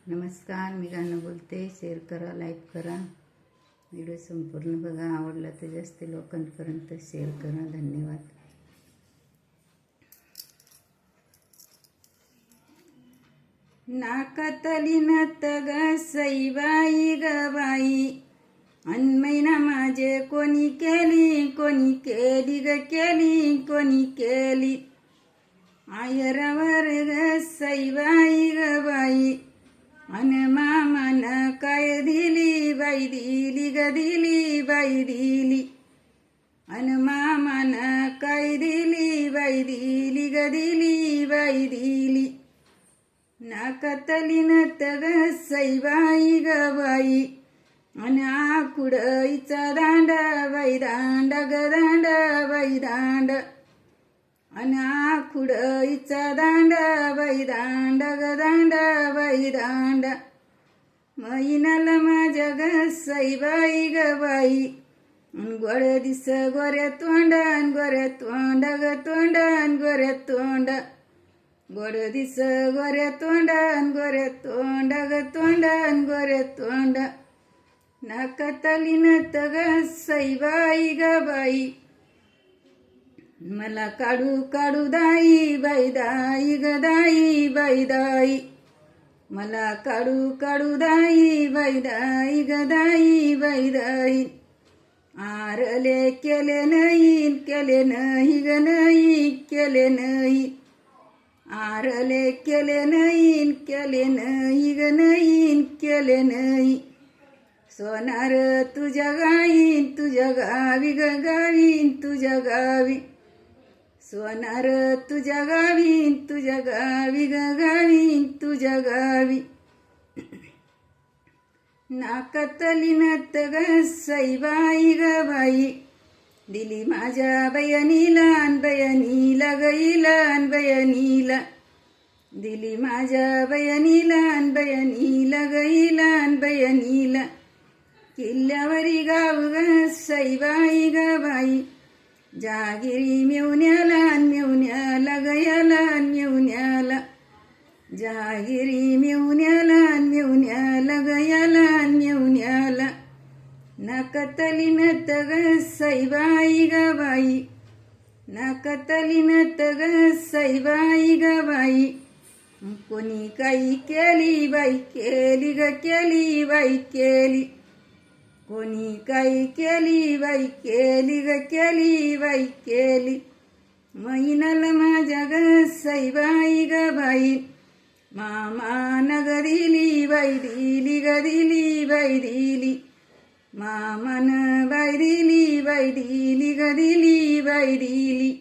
नमस्कार, मी गाणं बोलते. शेअर करा, लाईक करा, व्हिडिओ संपूर्ण बघा. आवडला तर जास्त लोकांपर्यंत शेअर करा. धन्यवाद. नाकातली नत ग सईबाई ग बाई, अनमैना माझे कोणी केली ग कोणी केली. आयरावर ग सईबाई ग बाई, अन मामान काय दिली बाई दिली बाई दिली. अन मामान काय दिली बाई दिली बाई दिली. नाकातली नत ग सईबाई ग बाई, अन आकुडईचा दांडा बाई दांडा ग दांडा बाई दांडा. अन आकुडईचा दांडा बाई दांडा ग दांडा बाई दांडा. मैनाल माझ्या ग सईबाई ग बाई, गोड दिस गोऱ्या तोंडा गोऱ्या तोंडा ग तोंडा गोऱ्या तोंडा. गोड दिस गोऱ्या तोंडा गोऱ्या तोंडा ग तोंडा गोऱ्या तोंडा. नाकातली नत ग सईबाई ग बाई, मला काढू काढू दाई बाई दाई ग दाई बाई दाई. मला काढू काढू दाई बाई दाई ग दाई बाई दाई. आरले केले नाही ग नाही केले नाही. आरले केले नाही ग नाही केले नाही. सोनार तुझ्या गाईन तुझ्या गावी ग गावीन तुझ्या गावी. सोनार तुझ्या गावीन तुझ्या गावी ग गावीन तुझ्या गावी. नाकातली नत ग सईबाई ग बाई, दिली माझ्या बयनीला बयनीला गईला बयनीला. दिली माझ्या बयनीला बयनीला गईला बयनीला. किल्ल्यावरी गाव ग सईबाई ग बाई, जागिरी मेवण्याला मेवण्याला गयाला मेवण्याला. जागिरी मेवण्याला मेवण्याला गयाला मेवण्याला. नाकातली नत ग सईबाई ग बाई, नाकातली नत ग सईबाई ग बाई. कोणी काही केली बाई केली ग केली बाई केली. कोणी काही केली बाई केली ग केली बाई केली. मैनाल माझ्या ग सईबाई ग बाई, मामान ग दिली बाई दिली ग दिली बाई दिली. मामान बाई दिली बाई दिली ग दिली बाई दिली.